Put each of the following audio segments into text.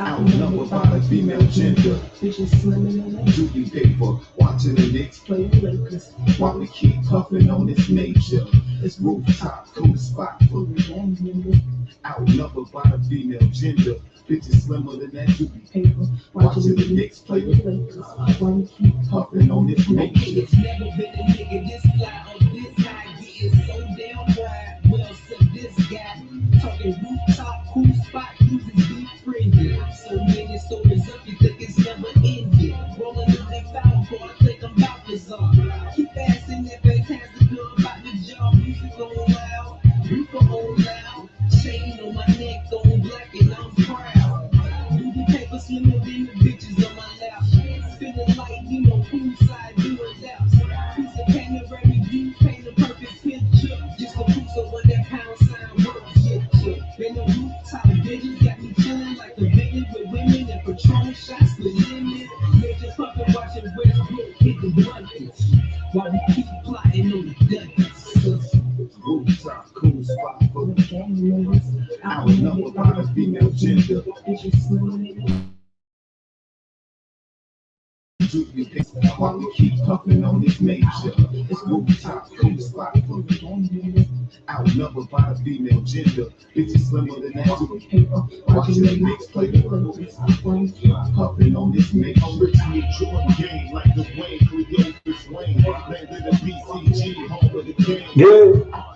outnumbered by the female gender. Judy paper, watching the Knicks play the Lakers. While we keep puffing on this nature, it's rooftop, cool spot for the gang members. Outnumbered by the female gender. Bitches slimmer than that Judy paper. Watching the Knicks play the Lakers. While we keep puffing on this nature. Never been a nigga this fly or this high, getting so damn wide. Well, so this guy talking rooftop, cool spot, using deep friendly. So many stories up, you think it's never ended. Rolling in that foul car, I think I'm about to zone. Keep asking that fantastic girl about the job. Music on loud, reaper on loud. Chain on my neck, on black, and I'm proud. Movie paper slimmer than the bitches on my lap. Feeling like, you know, poolside doing laps. Piece of panoramic view, paint a perfect picture. Just a piece of what that pound sign works. Been a rooftop, bitches got me chilling like a villain with women and Patron shots with lemons. Major fucking watching Westbrook hit the buckets while we keep plotting on the guns. Rooftop, cool spot for the gang members. Outnumbered by the female gender. While we keep puffing on this nature, it's rooftop, cool spot for the gang members. Outnumbered by the female gender. Bitches slimmer than that Judy paper. Watching the Knicks play the Lakers. While we keep puffing on this nature. I'm rich and enjoying game like the Wayne, Cleopas Wayne. Landed the BCG, home of the game. Yeah.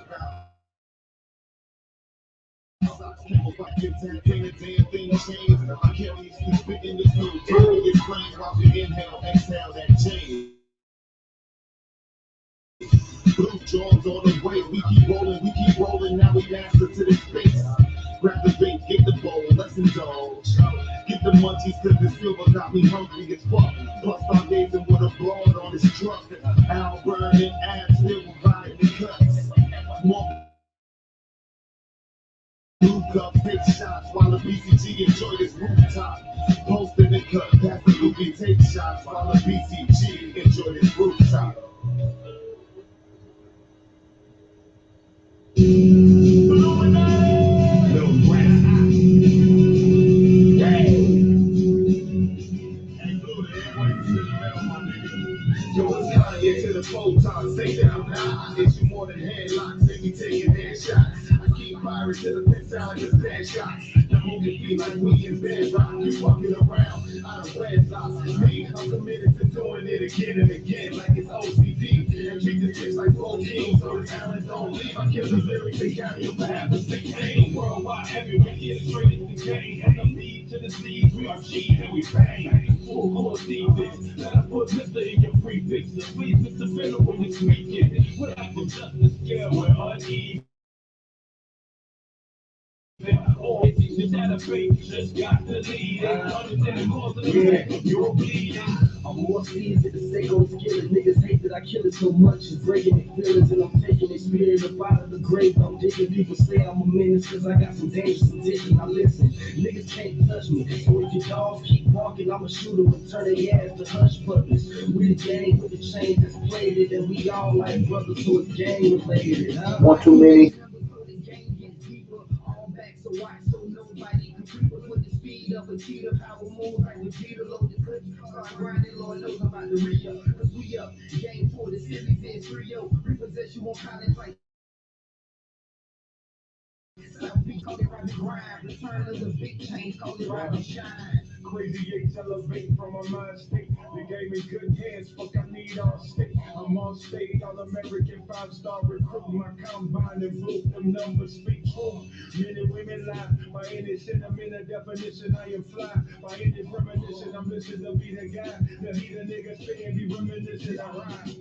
Blue Jones on the way, we keep rolling, now we master to this space. Grab the bait, get the bowl, let's indulge. Get the munchies cause the silver got me hungry as fuck. Plus our days and with a broad on his truck. Al burning abs, still riding the cuts. More blue cup, take shots while the BCG enjoy this rooftop. Post in the cut, pass the movie, take shots while the BCG enjoy this rooftop. To the photons, say that I'm not. It's you more than headlocks, they be taking headshots. I keep firing to the pit sound like a bad shots. The movie be like we in bedrock, you walking around out of wedlocks. Me, I'm committed to doing it again and again like it's OCD. And treat this bitch like 14, so the talent don't leave. I kill the lyrics, they carry them for half the 16. Worldwide, everywhere, yeah, straight into the game. And I'm lead to the seeds, we are G and we bang. Full course, defense. Let I put Mr. in your prefix. The please, Mr. Federal this weekend. Without the justice scale, we're uneven. Or the database just got the lead. Understand the cause of the you're bleeding. I'm more seasoned to say go skill it. Niggas hate that I kill it so much. It's breaking their feelings and I'm taking their spirit up out of the grave. I'm digging. People say I'm a menace cause I got some dangerous addiction. Now listen, niggas can't touch me. So if your dogs keep walking, I'ma shoot them and turn their ass to hush puppies. We the gang with the chains that's plated and we all like brothers, so it's gang related. One too many. So why so nobody can creep up with the speed up and cheat up how we move like we beat a load the clips. Start grinding, Lord knows I'm about to re-up. Cause we up, game 4, the series in 3-0. Repossess you on college like South call it rap grind. Return of the big change, call it rap and shine. Crazy Yates elevate from my mind state. They gave me good hands, fuck I need all state. I'm on stage, all American 5-star recruit. My combine and blue, them numbers speak true. Men and women lie, by any sentimental definition I am fly. By any premonition, I'm listening to be the guy. That he the nigga stay and be reminiscent, I ride.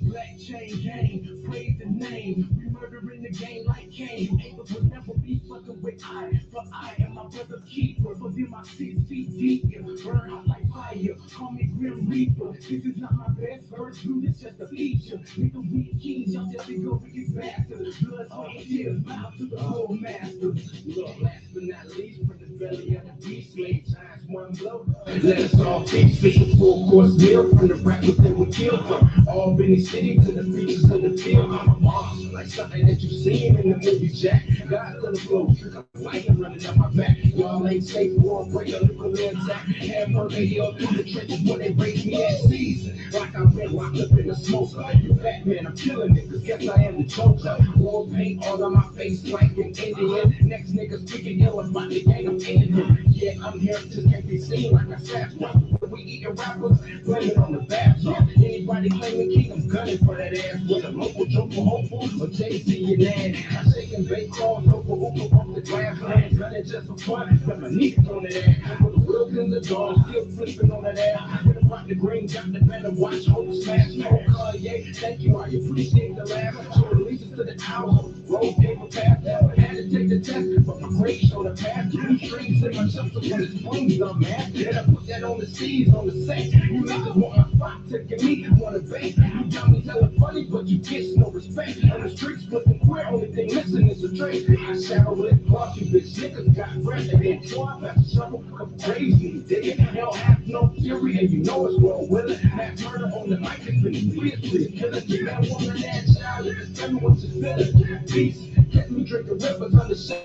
Black chain gang, praise the name. We murdering the game like Kane. Angels will never be fucking with I. For I am my brother's keeper. For them I 6 feet deep and burn out like fire. Call me Grim Reaper. This is not my best verse, dude, it's just a feature. Nigga, we kings, y'all just go with these bastards. Blood, sweat, and tears, bow to the whole master. Look, last but not least, from the belly of the beast, slave times one blow. Let us all take fish a full course meal from the rappers that we kill from Albany City to the features of the field. I'm a monster. like something that you seen in the movie, Jack. God let the flow, lightning running up my back. Y'all ain't safe, war, break a nuclear attack. Hamburger hill through the trenches when they raise me at season. Like I've been locked up in the smoker. You Batman, I'm killing it, cause guess I am the Joker. War paint all on my face like an Indian. Next nigga speaking ill about the gang, I'm Indian. Yeah, I'm here, just can't be seen like a Sasquatch. We eating rappers, blaming on the bathroom. Anybody claiming king, I'm gunning for that ass. With a local joker, hopeful, or Jay-Z and Nan. I'm shaking bake calls, over Uber off the glass. I'm gunning just for fun, got my knees on that ass. With the wheels in the door, still flipping on that ass. With about the green, got the better watch, hope smash, no Kanye. Thank you, I appreciate the laugh. Show allegiance to the hour, road paper path. Had to take the test, but my grade showed a path. Two strings in my shelter when it's springs, I'm mad. And I put that on the seas, on the set. You niggas want my spot, taking me, want a bait. You got me telling funny, but you get no respect. On the streets, looking queer, only thing missing is a drink. I shadow lit cloth, you bitch niggas got breath. And then try back to shovel, come crazy, dig it. They don't have no fury, and you know it's well with it. That murder on the mic has been seriously killing. That woman, that child, just tell me what you feeling. Peace, kept me drinking rivers on the shade.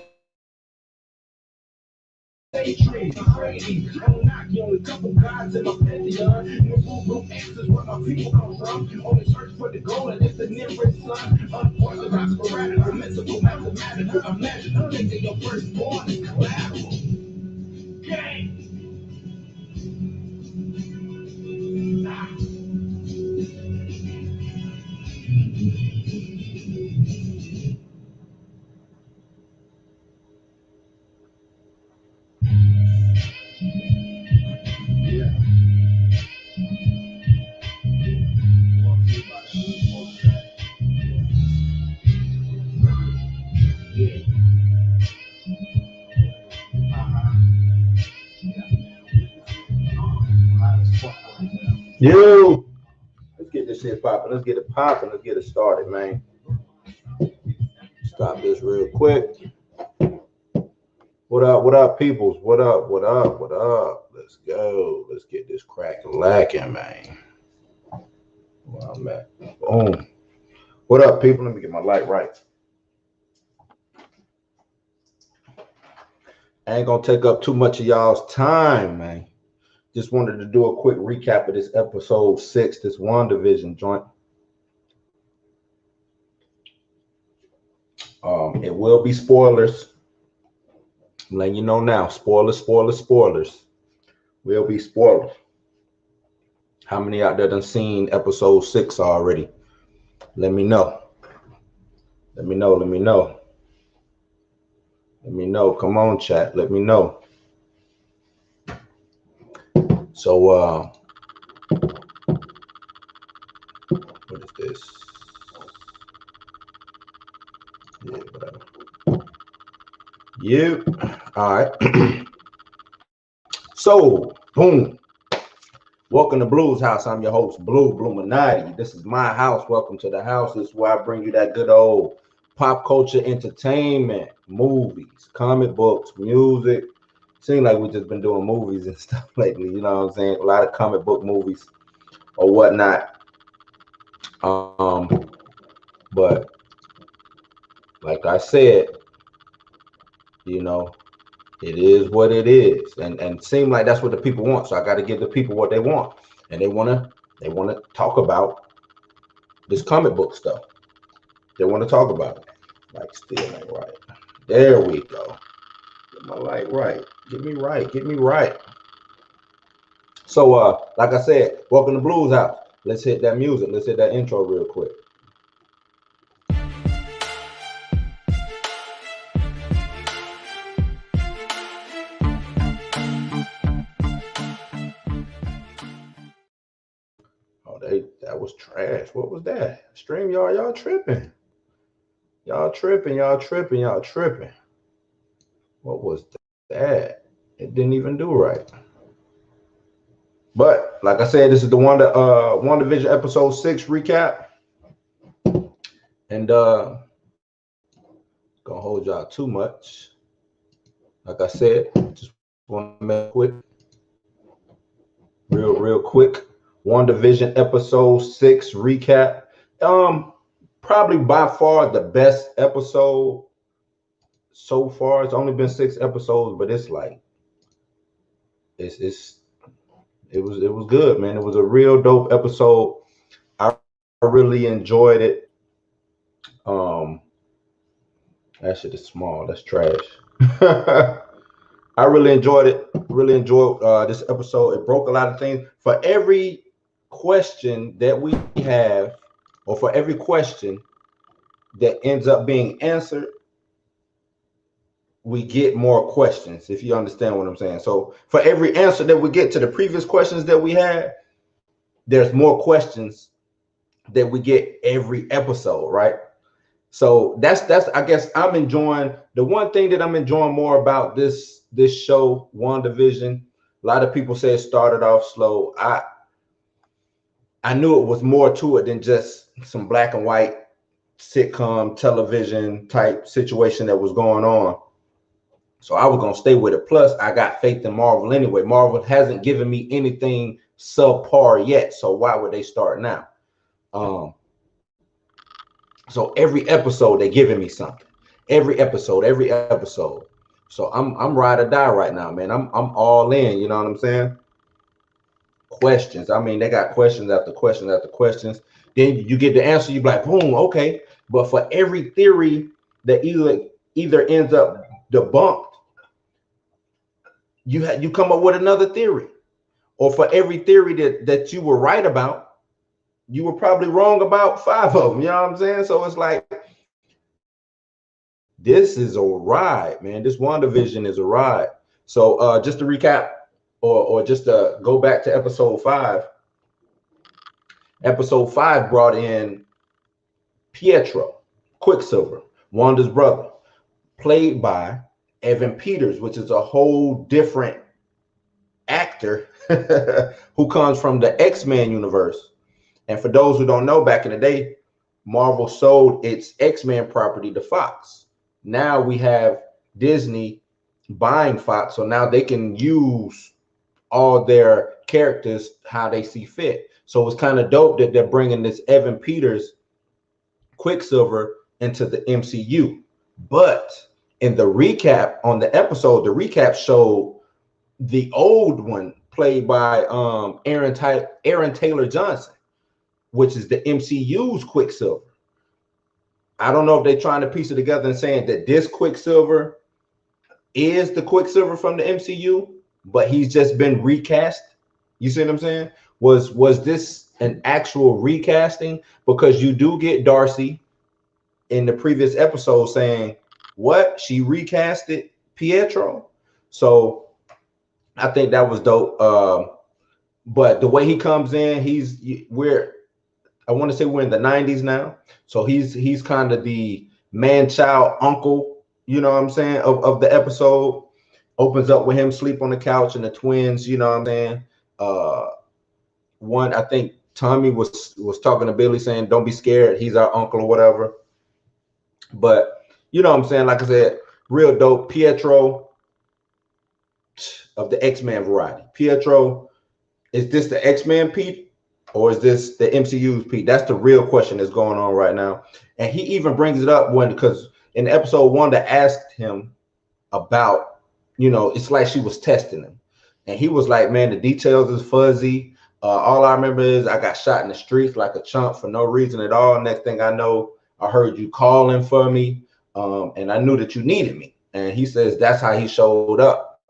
Trees, crazy. I'm knocking on a couple gods in my pantheon. No blue X is where my people come from. On the search for the gold, and it's the nearest sun. Unorthodox, sporadic, mystical, mathematical. Imagine thinking your firstborn is collateral. Gang. Yo, let's get this shit popping. Let's get it popping. Let's get it started, man. Stop this real quick. What up? What up, peoples? What up? What up? What up? Let's go. Let's get this crack lacking, man. Where I'm at. Boom. What up, people? Let me get my light right. I ain't gonna take up too much of y'all's time, man. Just wanted to do a quick recap of this episode 6, this Wandavision joint. It will be spoilers. I'm letting you know now. Spoilers. Will be spoilers. How many out there done seen episode 6 already? Let me know. Let me know. Come on, chat. Let me know. So, what is this? Yeah, whatever. Yeah. All right. So, boom. Welcome to Blues House. I'm your host, Blue Bluminati. This is my house. Welcome to the house. This is where I bring you that good old pop culture entertainment, movies, comic books, music. Seems like we've just been doing movies and stuff lately. You know what I'm saying? A lot of comic book movies or whatnot. But like I said, you know, it is what it is, and it seems like that's what the people want. So I got to give the people what they want, and they want to talk about this comic book stuff. They want to talk about it. Like still ain't right. There we go. Get my light right. Get me right. So like I said, welcome to Blues House. Let's hit that music. Let's hit that intro real quick. That was trash. What was that? StreamYard, y'all tripping. Y'all tripping. What was that? It didn't even do right. But like I said, this is the Wandavision episode 6 recap. And gonna hold y'all too much. Like I said, just want to make quick. Real quick. Wandavision episode 6 recap. probably by far the best episode so far. It's only been 6 episodes, but it's like it's it was good, man. It was a real dope episode. I really enjoyed it. Um, that shit is small. That's trash. I really enjoyed it. Really enjoyed this episode. It broke a lot of things. For every question that we have, or for every question that ends up being answered, we get more questions, if you understand what I'm saying. So for every answer that we get to the previous questions that we had, there's more questions that we get every episode, right? So that's I guess I'm enjoying the one thing that I'm enjoying more about this show, WandaVision. A lot of people say it started off slow. I knew it was more to it than just some black and white sitcom television type situation that was going on. So I was gonna stay with it. Plus, I got faith in Marvel anyway. Marvel hasn't given me anything subpar yet, so why would they start now? Um, so every episode they're giving me something. Every episode. So I'm ride or die right now, man. I'm all in. You know what I'm saying? Questions. I mean, they got questions after questions after questions. Then you get the answer. You be like, boom, okay. But for every theory that either ends up debunked, you come up with another theory. Or for every theory that you were right about, you were probably wrong about 5 of them. You know what I'm saying? So it's like, this is a ride, man. This WandaVision is a ride. So just to recap, or just to go back to episode 5. Episode 5 brought in Pietro, Quicksilver, Wanda's brother, played by Evan Peters, which is a whole different actor who comes from the X-Men universe. And for those who don't know, back in the day, Marvel sold its X-Men property to Fox. Now we have Disney buying Fox, so now they can use all their characters how they see fit. So it's kind of dope that they're bringing this Evan Peters Quicksilver into the MCU. But in the recap on the episode, the recap showed the old one played by Aaron Taylor Johnson, which is the MCU's Quicksilver. I don't know if they're trying to piece it together and saying that this Quicksilver is the Quicksilver from the MCU, but he's just been recast. You see what I'm saying? Was this an actual recasting? Because you do get Darcy in the previous episode saying, what? She recasted Pietro? So I think that was dope. But the way he comes in, I want to say we're in the 90s now. So he's kind of the man-child uncle, you know what I'm saying, of the episode. Opens up with him sleep on the couch and the twins, you know what I'm saying. One, I think Tommy was talking to Billy saying, don't be scared, he's our uncle or whatever. But you know what I'm saying, like I said, real dope. Pietro of the X-Men variety. Pietro, is this the X-Men Pete, or is this the MCU's Pete? That's the real question that's going on right now. And he even brings it up because in episode 1 they asked him about, it's like she was testing him. And he was like, man, the details is fuzzy. All I remember is I got shot in the streets like a chump for no reason at all. Next thing I know, I heard you calling for me, and I knew that you needed me. And he says that's how he showed up.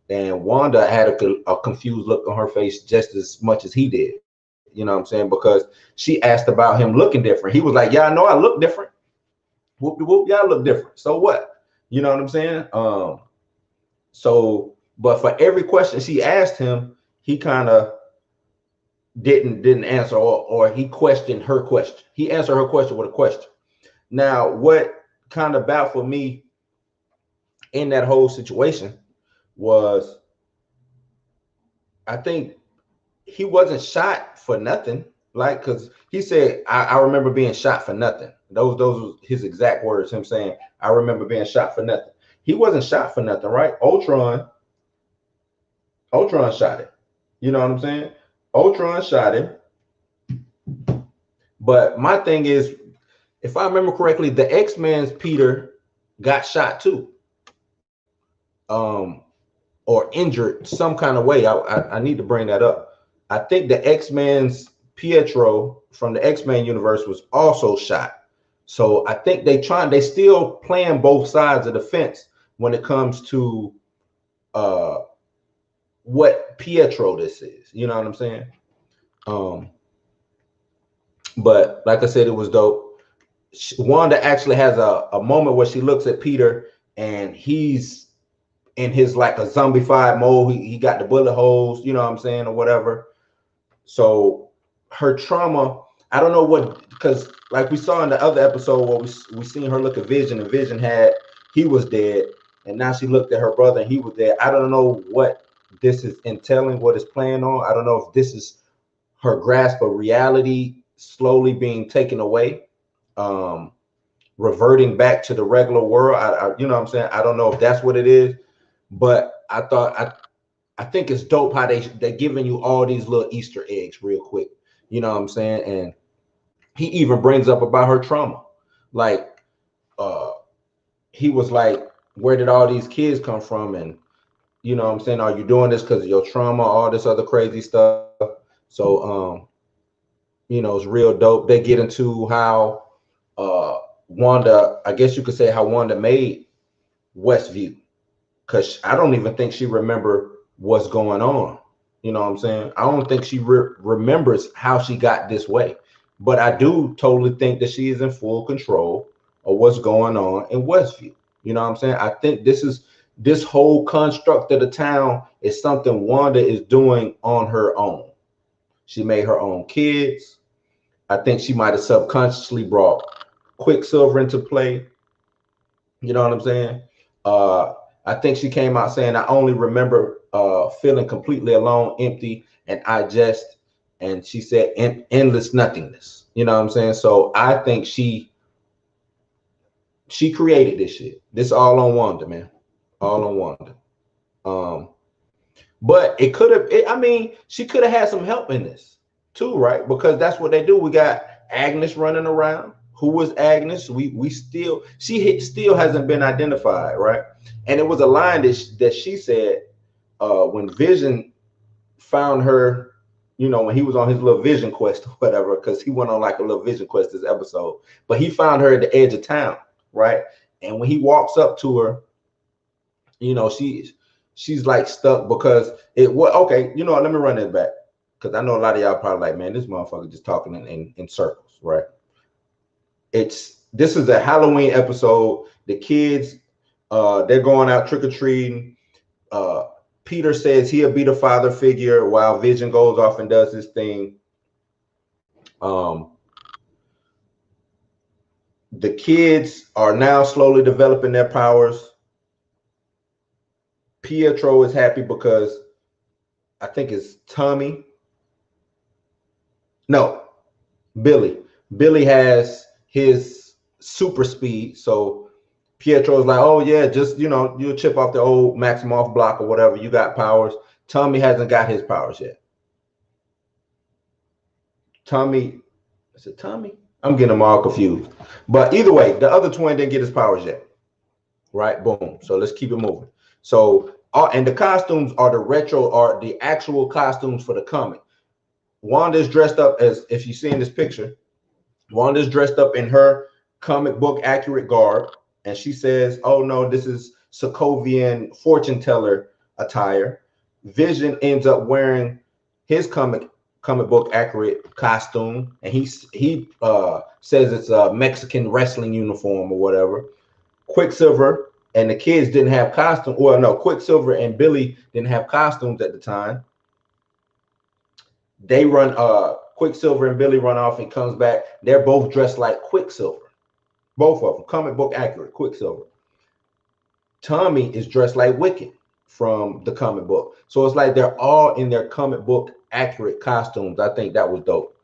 And Wanda had a confused look on her face just as much as he did. You know what I'm saying? Because she asked about him looking different. He was like, yeah, I know I look different. Whoop de whoop, y'all look different. So what? You know what I'm saying? But for every question she asked him, he kind of didn't answer, or he questioned her question. He answered her question with a question. Now, what kind of baffled me in that whole situation was, I think he wasn't shot for nothing. Like, because he said, I remember being shot for nothing. Those were his exact words, him saying, I remember being shot for nothing. He wasn't shot for nothing, right? Ultron shot him. You know what I'm saying? Ultron shot him. But my thing is, if I remember correctly, the X-Men's Peter got shot too, um, or injured some kind of way. I need to bring that up. I think the X-Men's Pietro from the X-Men universe was also shot. So I think they still playing both sides of the fence when it comes to uh what Pietro this is. You know what I'm saying? Um, but like I said, it was dope. Wanda actually has a moment where she looks at Peter and he's in his like a zombified mode. He got the bullet holes, you know what I'm saying, or whatever. So her trauma, I don't know what, because like we saw in the other episode where we seen her look at Vision, and Vision he was dead, and now she looked at her brother and he was dead. I don't know what this is entailing, what it's playing on. I don't know if this is her grasp of reality slowly being taken away, um, reverting back to the regular world. You know what I'm saying? I don't know if that's what it is, but I think it's dope how they're giving you all these little Easter eggs real quick. You know what I'm saying? And he even brings up about her trauma. Like, he was like, where did all these kids come from? And you know what I'm saying? Are you doing this because of your trauma, all this other crazy stuff? So, you know, it's real dope. They get into how Wanda, I guess you could say how Wanda made Westview, because I don't even think she remember what's going on. You know what I'm saying? I don't think she remembers how she got this way, but I do totally think that she is in full control of what's going on in Westview. You know what I'm saying? I think this whole construct of the town is something Wanda is doing on her own. She made her own kids. I think she might have subconsciously brought Quicksilver into play. You know what I'm saying? I think she came out saying, I only remember feeling completely alone, empty, and and she said, endless nothingness. You know what I'm saying? So I think she created this shit. This all on Wanda, man. All on Wanda. Um, but it could have, I mean, she could have had some help in this too, right? Because that's what they do. We got Agnes running around. Who was Agnes? We still, still hasn't been identified, right? And it was a line that she said when Vision found her, you know, when he was on his little vision quest or whatever, because he went on like a little vision quest this episode. But he found her at the edge of town, right? And when he walks up to her, you know, she's like stuck because okay, you know what, let me run it back, because I know a lot of y'all probably like, man, this motherfucker just talking in circles, right? This is a Halloween episode. The kids, they're going out trick-or-treating. Peter says he'll be the father figure while Vision goes off and does his thing. The kids are now slowly developing their powers. Pietro is happy because I think it's Tommy. No, Billy. Billy has his super speed. So Pietro's like, oh yeah, just, you know, you'll chip off the old Maximoff block or whatever. You got powers. Tommy hasn't got his powers yet. Tommy, is it Tommy? I'm getting them all confused. But either way, the other twin didn't get his powers yet. Right? Boom. So let's keep it moving. So, and the costumes are the actual costumes for the comic. Wanda's dressed up as, if you see in this picture, Wanda's dressed up in her comic book accurate garb. And she says, oh no, this is Sokovian fortune teller attire. Vision ends up wearing his comic book accurate costume, and he says it's a Mexican wrestling uniform or whatever. Quicksilver and the kids didn't have costumes. Well, no, Quicksilver and Billy didn't have costumes at the time. They run, Quicksilver and Billy run off and comes back. They're both dressed like Quicksilver. Both of them, comic book accurate, Quicksilver. Tommy is dressed like Wicked from the comic book. So it's like they're all in their comic book accurate costumes. I think that was dope.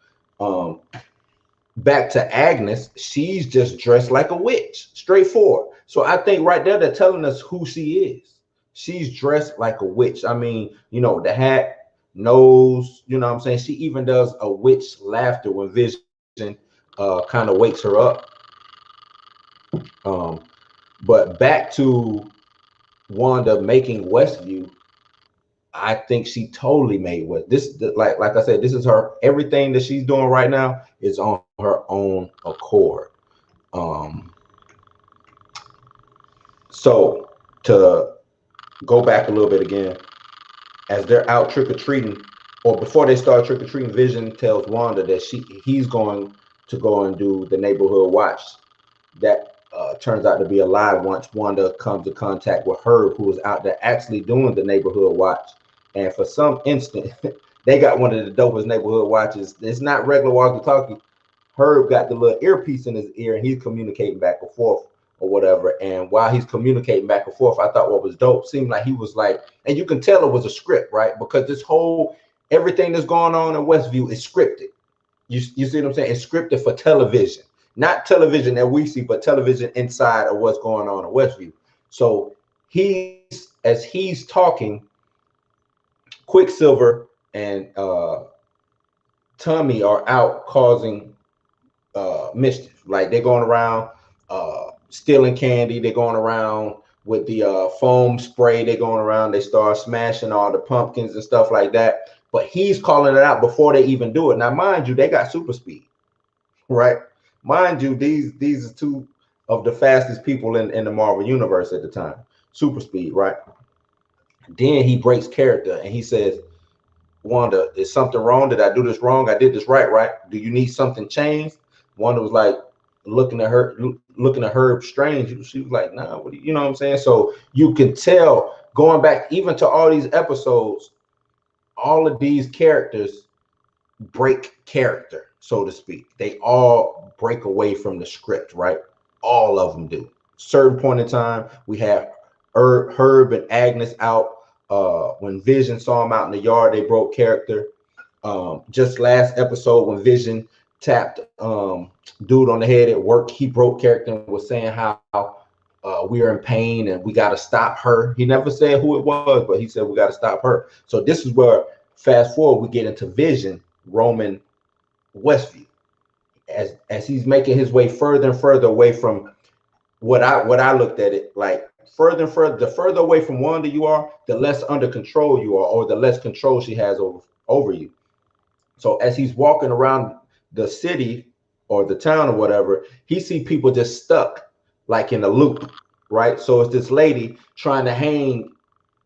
Back to Agnes, she's just dressed like a witch, straightforward. So I think right there they're telling us who she is. She's dressed like a witch. I mean, you know, the hat, nose, you know what I'm saying? She even does a witch laughter when Vision kind of wakes her up. But back to Wanda making Westview, I think she totally made what this, like I said, this is her, everything that she's doing right now is on her own accord. Um, so to go back a little bit again, as they're out trick or treating, or before they start trick or treating, Vision tells Wanda that he's going to go and do the neighborhood watch. That turns out to be a lie once Wanda comes in contact with Herb, who was out there actually doing the neighborhood watch. And for some instant, they got one of the dopest neighborhood watches. It's not regular walkie-talkie. Herb got the little earpiece in his ear, and he's communicating back and forth or whatever. And while he's communicating back and forth, I thought what was dope seemed like he was like, and you can tell it was a script, right? Because this whole everything that's going on in Westview is scripted. You see what I'm saying? It's scripted for television, not television that we see, but television inside of what's going on in Westview. So as he's talking, Quicksilver and Tommy are out causing mischief. Like they're going around stealing candy. They're going around with the foam spray. They're going around. They start smashing all the pumpkins and stuff like that. But he's calling it out before they even do it. Now, mind you, they got super speed, right? Mind you, these are two of the fastest people in the Marvel universe at the time. Super speed, right? Then he breaks character and he says, Wanda, is something wrong? Did I do this wrong? I did this right, right? Do you need something changed? Wanda was like looking at Herb strange. She was like, nah, what do you know what I'm saying? So you can tell going back even to all these episodes, all of these characters break character, so to speak. They all break away from the script, right? All of them do. Certain point in time, we have Herb and Agnes out. When Vision saw him out in the yard, they broke character. Just last episode, when Vision tapped dude on the head at work, he broke character and was saying how we are in pain and we got to stop her. He never said who it was, but he said we got to stop her. So this is where, fast forward, we get into Vision roaming Westview as he's making his way further and further away from what I looked at it like. Further and further, the further away from Wanda you are, the less under control you are, or the less control she has over you. So as he's walking around the city or the town or whatever, he see people just stuck like in a loop, right? So it's this lady trying to hang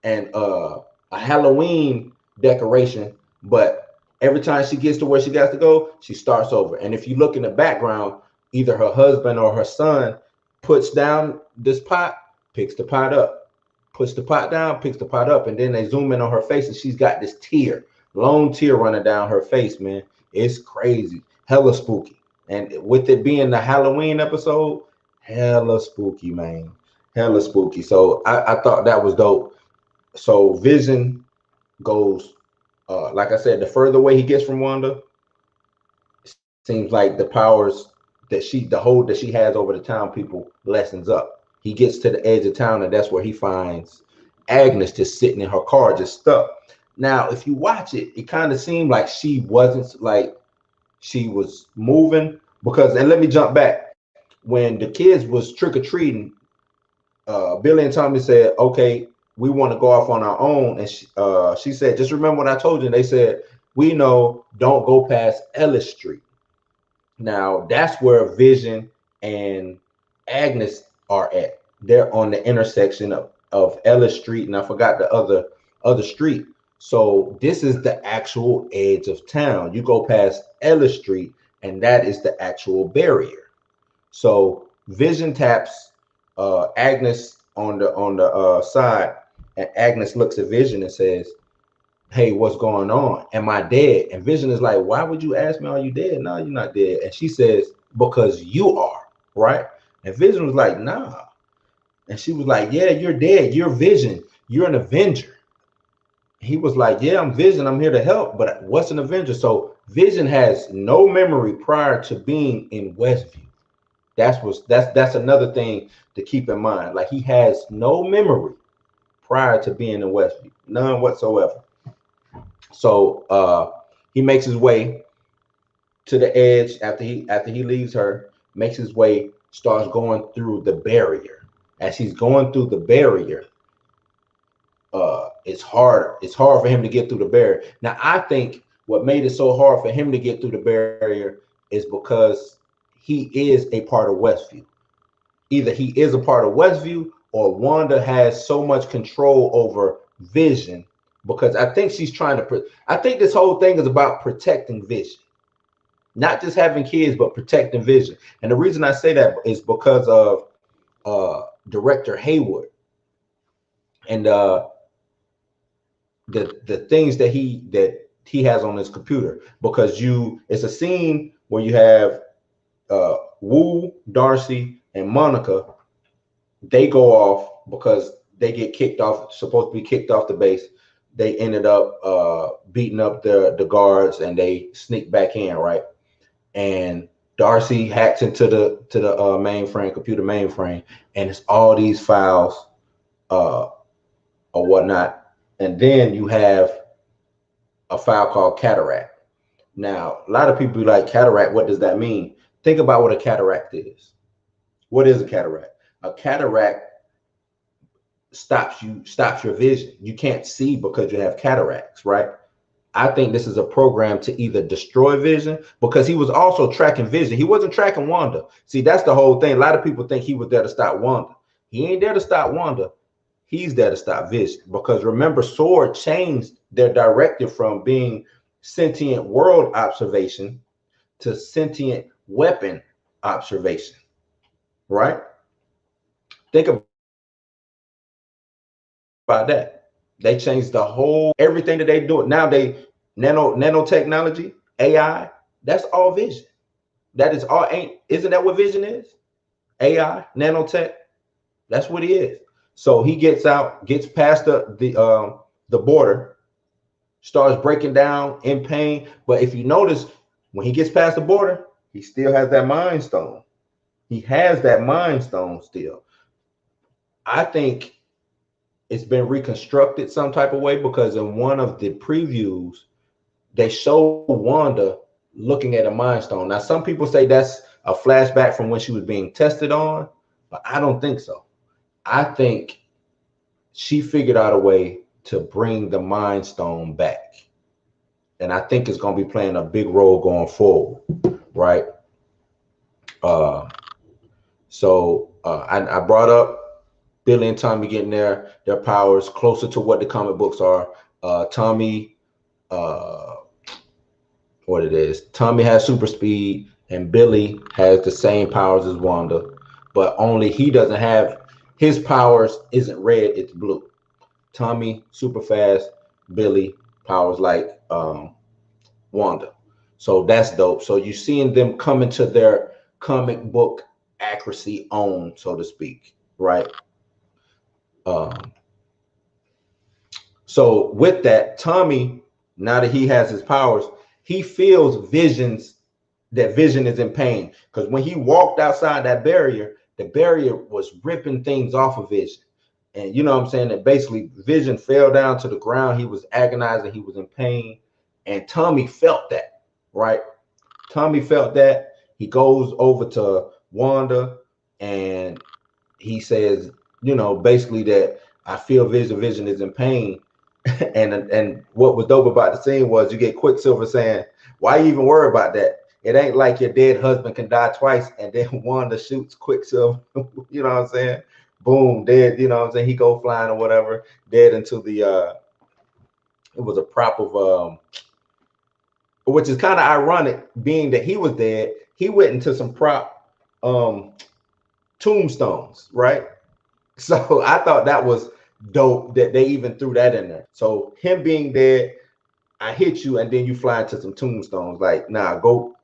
and a Halloween decoration, but every time she gets to where she got to go, she starts over. And if you look in the background, either her husband or her son puts down this pot, picks the pot up, puts the pot down, picks the pot up, and then they zoom in on her face and she's got this tear, long tear running down her face, man. It's crazy, hella spooky. And with it being the Halloween episode, hella spooky, man, hella spooky. So I thought that was dope. So Vision goes, like I said, the further away he gets from Wanda, seems like the powers the hold that she has over the town people lessens up. He gets to the edge of town, and that's where he finds Agnes just sitting in her car, just stuck. Now, if you watch it, it kind of seemed like she wasn't, like she was moving, because, and let me jump back. When the kids was trick-or-treating, Billy and Tommy said, okay, we want to go off on our own. And she said, just remember what I told you. And they said, we know, don't go past Ellis Street. Now, that's where Vision and Agnes are at. They're on the intersection of Ellis Street, and I forgot the other street. So this is the actual edge of town. You go past Ellis Street, and that is the actual barrier. So Vision taps Agnes on the side, and Agnes looks at Vision and says, hey, what's going on? Am I dead? And Vision is like, why would you ask me, are you dead? No, you're not dead. And she says, because you are, right? And Vision was like, nah. And she was like, yeah, you're dead. You're Vision. You're an Avenger. He was like, yeah, I'm Vision. I'm here to help. But what's an Avenger? So Vision has no memory prior to being in Westview. That's another thing to keep in mind. Like, he has no memory prior to being in Westview, none whatsoever. So he makes his way to the edge after he leaves her, makes his way starts going through the barrier. As he's going through the barrier, it's hard. It's hard for him to get through the barrier. Now, I think what made it so hard for him to get through the barrier is because he is a part of Westview. Either he is a part of Westview or Wanda has so much control over Vision, because I think she's trying to. I think this whole thing is about protecting Vision, not just having kids, but protecting Vision. And the reason I say that is because of director Hayward and the things that he has on his computer. Because it's a scene where you have Wu, Darcy, and Monica. They go off because they get kicked off, supposed to be kicked off the base. They ended up beating up the guards, and they sneak back in, right? And Darcy hacks into the mainframe, computer mainframe, and it's all these files or whatnot. And then you have a file called Cataract. Now, a lot of people be like, cataract, what does that mean? Think about what a cataract is. What is a cataract? A cataract stops your vision. You can't see because you have cataracts, right? I think this is a program to either destroy Vision, because he was also tracking Vision. He wasn't tracking Wanda. See, that's the whole thing. A lot of people think he was there to stop Wanda. He ain't there to stop Wanda. He's there to stop Vision, because remember, SWORD changed their directive from being sentient world observation to sentient weapon observation, right? Think about that. They changed the whole, everything that they do. Now they nanotechnology, AI, that's all Vision. That is all, isn't that what Vision is? AI, nanotech, that's what he is. So he gets out, gets past the border, starts breaking down in pain. But if you notice, when he gets past the border, he still has that Mind Stone. He has that Mind Stone still. I think it's been reconstructed some type of way, because in one of the previews, they show Wanda looking at a Mind Stone. Now, some people say that's a flashback from when she was being tested on, but I don't think so. I think she figured out a way to bring the Mind Stone back. And I think it's going to be playing a big role going forward, right? So I brought up Billy and Tommy getting their powers closer to what the comic books are. Tommy, what it is, Tommy has super speed, and Billy has the same powers as Wanda, but only he doesn't have, his powers isn't red, it's blue. Tommy super fast, Billy powers like Wanda. So that's dope. So you're seeing them come into their comic book accuracy on, so to speak, right? So with that, Tommy, now that he has his powers, he feels that Vision is in pain. Because when he walked outside that barrier, the barrier was ripping things off of Vision. And you know what I'm saying? That basically Vision fell down to the ground. He was agonizing. He was in pain. And Tommy felt that, right? Tommy felt that. He goes over to Wanda and he says, basically that I feel Vision is in pain. and what was dope about the scene was you get Quicksilver saying, why you even worry about that? It ain't like your dead husband can die twice. And then Wanda shoots Quicksilver, you know what I'm saying? Boom, dead, you know what I'm saying? He go flying or whatever, dead into the it was a prop of which is kind of ironic, being that he was dead, he went into some prop tombstones, right? So I thought that was dope that they even threw that in there. So him being dead, I hit you, and then you fly into some tombstones. Like, nah, go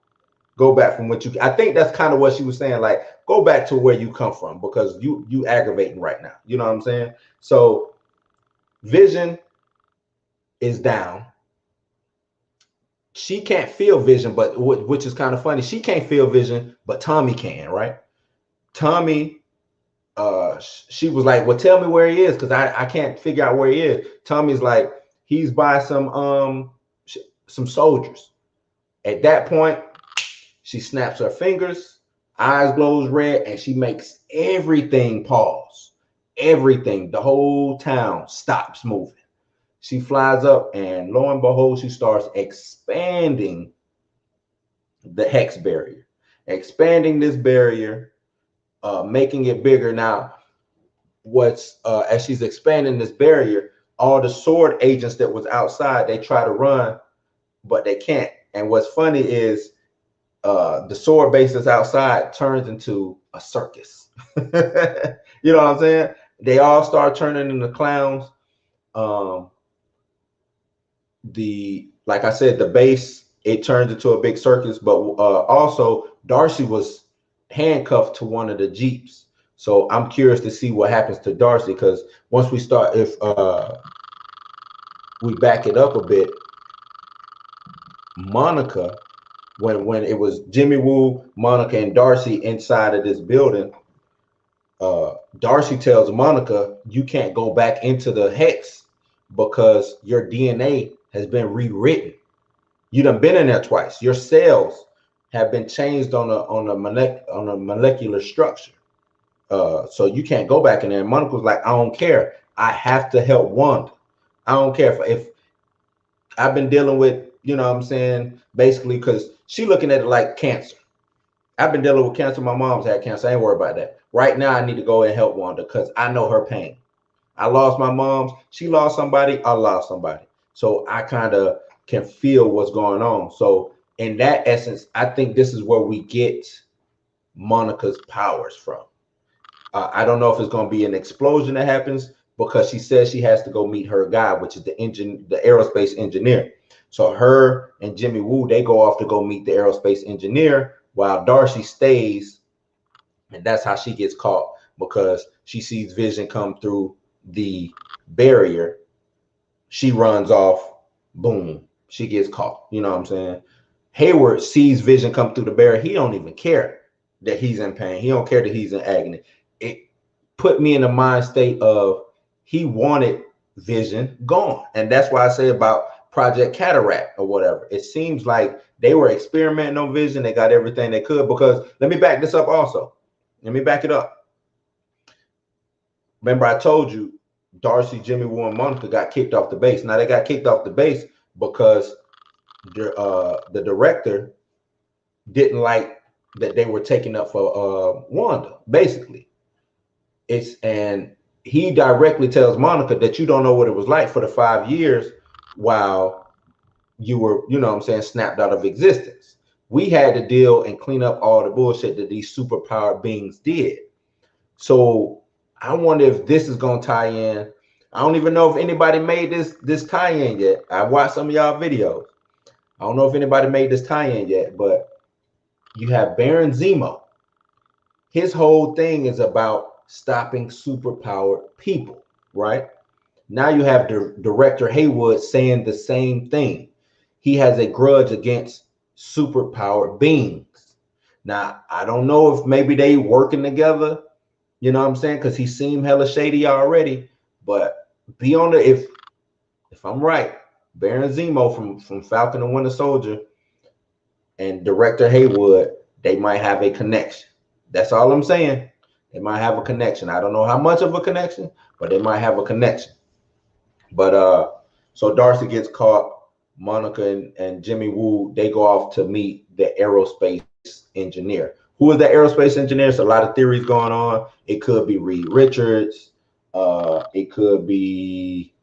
back from what you. I think that's kind of what she was saying. Like, go back to where you come from, because you aggravating right now. You know what I'm saying? So Vision is down. She can't feel Vision, but which is kind of funny. She can't feel Vision, but Tommy can, right? Tommy. She was like, well, tell me where he is, because I can't figure out where he is. Tommy's like, he's by some soldiers. At that point, she snaps her fingers, eyes glows red, and she makes everything pause. Everything, the whole town stops moving. She flies up, and lo and behold, she starts expanding the hex barrier, expanding this barrier, making it bigger. Now, what's as she's expanding this barrier, all the sword agents that was outside, they try to run, but they can't. And what's funny is the sword base that's outside turns into a circus. You know what I'm saying? They all start turning into clowns. Um, like I said, the base, it turns into a big circus, but also Darcy was handcuffed to one of the Jeeps. So I'm curious to see what happens to Darcy, because once we start, if we back it up a bit, Monica, when it was Jimmy Woo, Monica, and Darcy inside of this building, Darcy tells Monica, you can't go back into the hex because your DNA has been rewritten. You done been in there twice. Your cells have been changed on a molecular structure. So you can't go back in there. And Monica was like, I don't care. I have to help Wanda. I don't care if I've been dealing with, you know what I'm saying, basically, because she looking at it like cancer. I've been dealing with cancer. My mom's had cancer. I ain't worried about that. Right now, I need to go and help Wanda because I know her pain. I lost my mom's. She lost somebody. I lost somebody. So I kind of can feel what's going on. So in that essence, I think this is where we get Monica's powers from. I don't know if it's going to be an explosion that happens, because she says she has to go meet her guy, which is the aerospace engineer. So her and Jimmy Woo, they go off to go meet the aerospace engineer, while Darcy stays, and that's how she gets caught, because she sees Vision come through the barrier. She runs off, boom, she gets caught. You know what I'm saying? Hayward sees Vision come through the barrier. He don't even care that he's in pain. He don't care that he's in agony. It put me in the mind state of he wanted Vision gone. And that's why I say about Project Cataract or whatever. It seems like they were experimenting on Vision. They got everything they could, because let me back this up also. Let me back it up. Remember, I told you Darcy, Jimmy Woo, and Monica got kicked off the base. Now they got kicked off the base because the director didn't like that they were taking up for Wanda, basically. And he directly tells Monica that you don't know what it was like for the 5 years while you were, you know what I'm saying, snapped out of existence. We had to deal and clean up all the bullshit that these superpowered beings did. So I wonder if this is going to tie in. I don't even know if anybody made this tie-in yet. I watched some of y'all videos. I don't know if anybody made this tie-in yet, but you have Baron Zemo. His whole thing is about stopping superpowered people, right? Now you have director Haywood saying the same thing. He has a grudge against superpowered beings. Now, I don't know if maybe they working together, you know what I'm saying? Because he seemed hella shady already. But be on the, if I'm right, Baron Zemo from Falcon and Winter Soldier and director Haywood, they might have a connection. That's all I'm saying. They might have a connection. I don't know how much of a connection, but they might have a connection. But so Darcy gets caught. Monica and Jimmy Woo, they go off to meet the aerospace engineer. Who is the aerospace engineer? There's a lot of theories going on. It could be Reed Richards. It could be,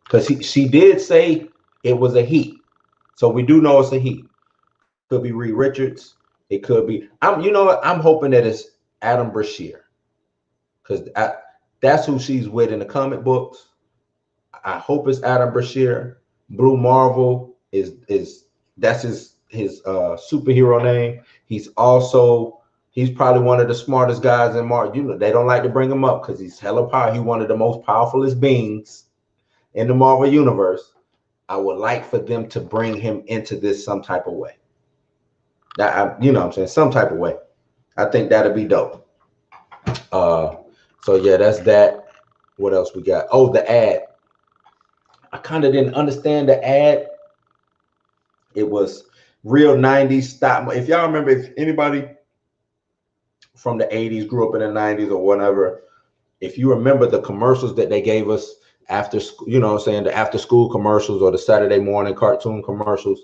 because she did say it was a he, so we do know it's a he. Could be Reed Richards. It could be. You know what? I'm hoping that it's Adam Brashear, because that's who she's with in the comic books. I hope it's Adam Brashear. Blue Marvel is that's his superhero name. He's probably one of the smartest guys in Marvel. You know, they don't like to bring him up because he's hella powerful. He's one of the most powerfulest beings in the Marvel universe. I would like for them to bring him into this some type of way. That, you know what I'm saying, some type of way. I think that'd be dope. So yeah, that's that. What else we got? Oh, the ad. I kind of didn't understand the ad. It was real 90s stop. If y'all remember, if anybody from the 80s, grew up in the 90s or whatever, if you remember the commercials that they gave us after school, you know what I'm saying, the after school commercials or the Saturday morning cartoon commercials,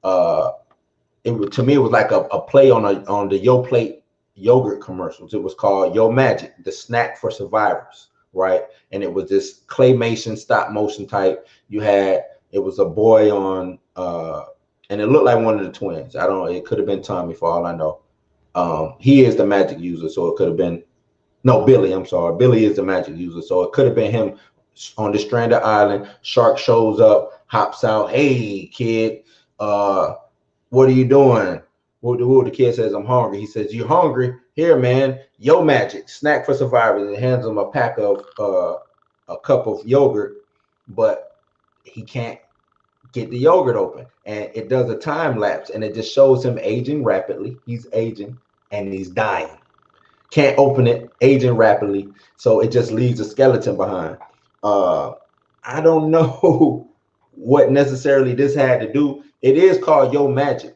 to me it was like a play on the Yo Plate yogurt commercials. It was called Yo Magic, the snack for survivors, right? And it was this claymation stop motion type. It was a boy on and it looked like one of the twins. I don't know, it could have been Tommy for all I know. He is the magic user, so it could have been Billy. I'm sorry, Billy is the magic user, so it could have been him on the stranded island. Shark shows up, hops out. Hey, kid, what are you doing? The kid says, I'm hungry. He says, you hungry? Here, man, Yo Magic, snack for survivors. And hands him a pack of a cup of yogurt, but he can't get the yogurt open. And it does a time lapse, and it just shows him aging rapidly. He's aging and he's dying. Can't open it, aging rapidly. So it just leaves a skeleton behind. I don't know what necessarily this had to do. It is called Yo Magic,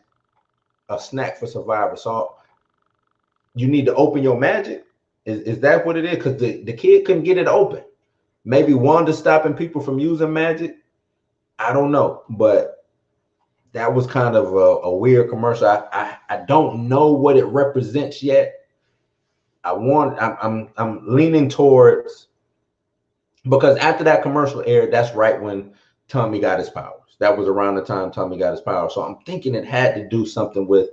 a snack for survivors. So you need to open your magic. Is that what it is? Because the kid couldn't get it open. Maybe Wanda stopping people from using magic. I don't know, but that was kind of a weird commercial. I don't know what it represents yet. I'm leaning towards, because after that commercial aired, that's right when Tommy got his powers. That was around the time Tommy got his powers. So I'm thinking it had to do something with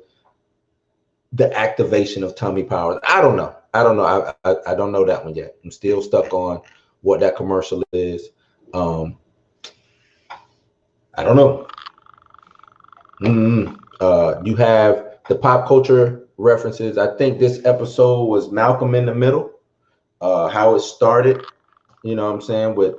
the activation of Tommy powers. I don't know. I don't know that one yet. I'm still stuck on what that commercial is. I don't know. You have the pop culture references. I think this episode was Malcolm in the Middle, how it started, you know what I'm saying, with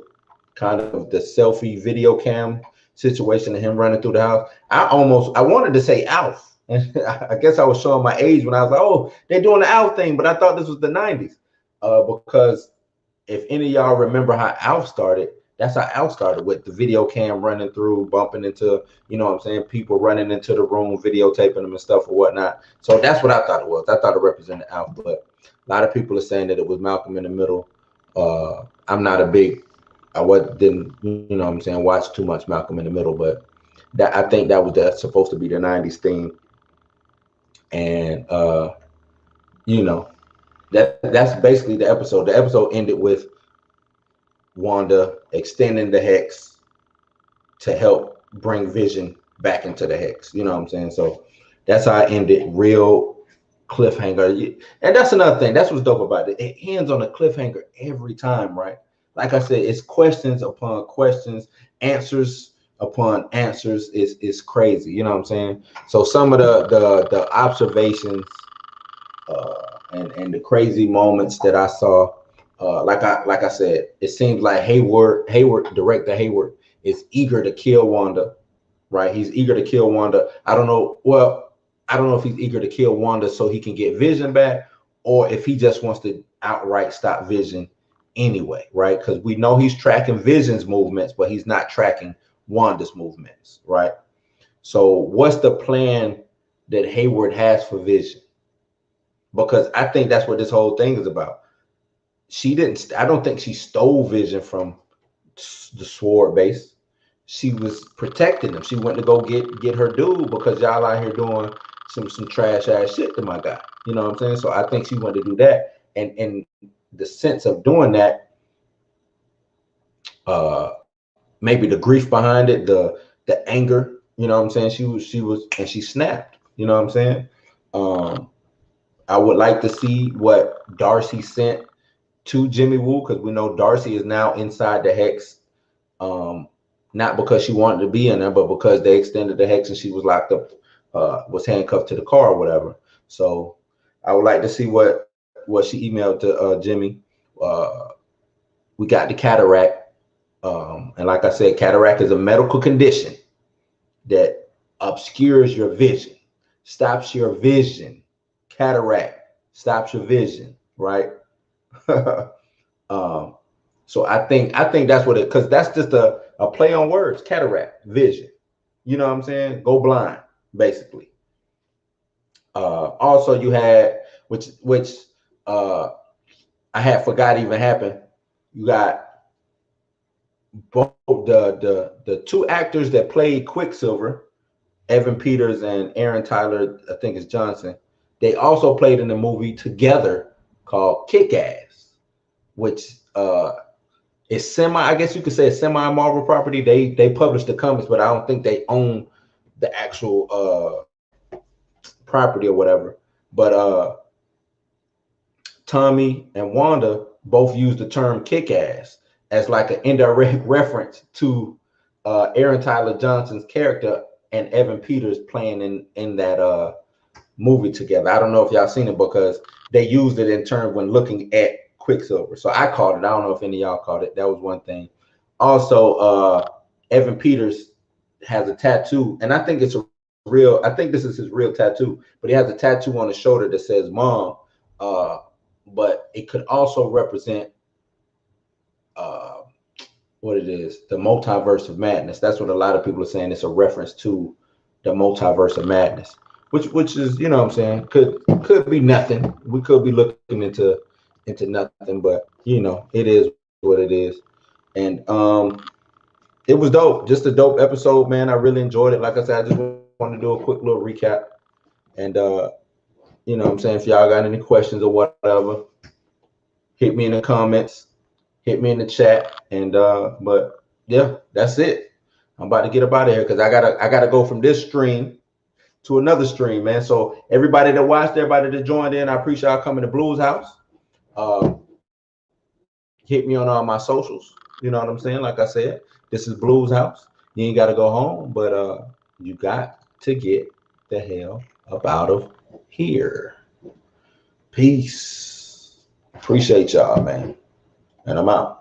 kind of the selfie video cam situation of him running through the house. I wanted to say Alf. And I guess I was showing my age when I was like, oh, they're doing the Alf thing, but I thought this was the 90s. Because if any of y'all remember how Alf started, that's how Alf started, with the video cam running through, bumping into, you know what I'm saying, people running into the room, videotaping them and stuff or whatnot. So that's what I thought it was. I thought it represented Alf, but a lot of people are saying that it was Malcolm in the Middle. I'm not a big, didn't, you know what I'm saying, watch too much Malcolm in the Middle, but that, I think that was supposed to be the 90s theme. And, you know, that's basically the episode. The episode ended with Wanda extending the hex to help bring Vision back into the hex. You know what I'm saying? So that's how I ended. Real cliffhanger. And that's another thing. That's what's dope about it. It ends on a cliffhanger every time, right? Like I said, it's questions upon questions, answers upon answers. Is crazy. You know what I'm saying? So some of the observations and the crazy moments that I saw, like I said, it seems like Director Hayward is eager to kill Wanda, right? He's eager to kill Wanda. I don't know. Well, I don't know if he's eager to kill Wanda so he can get Vision back, or if he just wants to outright stop Vision anyway, right? Because we know he's tracking Vision's movements, but he's not tracking Wanda's movements, right? So what's the plan that Hayward has for Vision? Because I think that's what this whole thing is about. I don't think she stole Vision from the Sword base. She was protecting him. She went to go get her dude because y'all out here doing some trash ass shit to my guy. You know what I'm saying? So I think she wanted to do that. And in the sense of doing that, maybe the grief behind it, the anger, you know what I'm saying? She was and she snapped, you know what I'm saying? I would like to see what Darcy sent to Jimmy Woo, because we know Darcy is now inside the hex, not because she wanted to be in there, but because they extended the hex and she was locked up, was handcuffed to the car or whatever. So I would like to see what she emailed to Jimmy. We got the cataract, and like I said, cataract is a medical condition that obscures your vision, stops your vision. Cataract stops your vision, right? So I think that's what it, because that's just a play on words. Cataract, vision, you know what I'm saying? Go blind, basically. Also you had which I had forgot even happened. You got both the two actors that played Quicksilver, Evan Peters and Aaron Tyler, I think it's Johnson. They also played in a movie together called Kick-Ass, which is I guess you could say a semi-Marvel property. They published the comics, but I don't think they own the actual property or whatever. But Tommy and Wanda both used the term Kick-Ass as like an indirect reference to Aaron Tyler Johnson's character and Evan Peters playing in that movie together. I don't know if y'all seen it because they used it in terms when looking at Quicksilver. So I caught it. I don't know if any of y'all caught it. That was one thing. Also, Evan Peters has a tattoo, and I think it's a real. I think this is his real tattoo, but he has a tattoo on his shoulder that says "Mom." But it could also represent what it is, the multiverse of madness. That's what a lot of people are saying. It's a reference to the multiverse of madness, which is, you know what I'm saying, could be nothing. We could be looking into nothing, but you know, it is what it is. And it was dope. Just a dope episode, man. I really enjoyed it. Like I said, I just want to do a quick little recap. And you know what I'm saying, if y'all got any questions or whatever, hit me in the comments, hit me in the chat. And but yeah, that's it. I'm about to get up out of here because I gotta go from this stream to another stream, man. So everybody that watched, everybody that joined in, I appreciate y'all coming to Blues House. Hit me on all my socials. You know what I'm saying? Like I said, this is Blues House. You ain't gotta go home, but you got to get the hell up out of here. Peace. Appreciate y'all, man. And I'm out.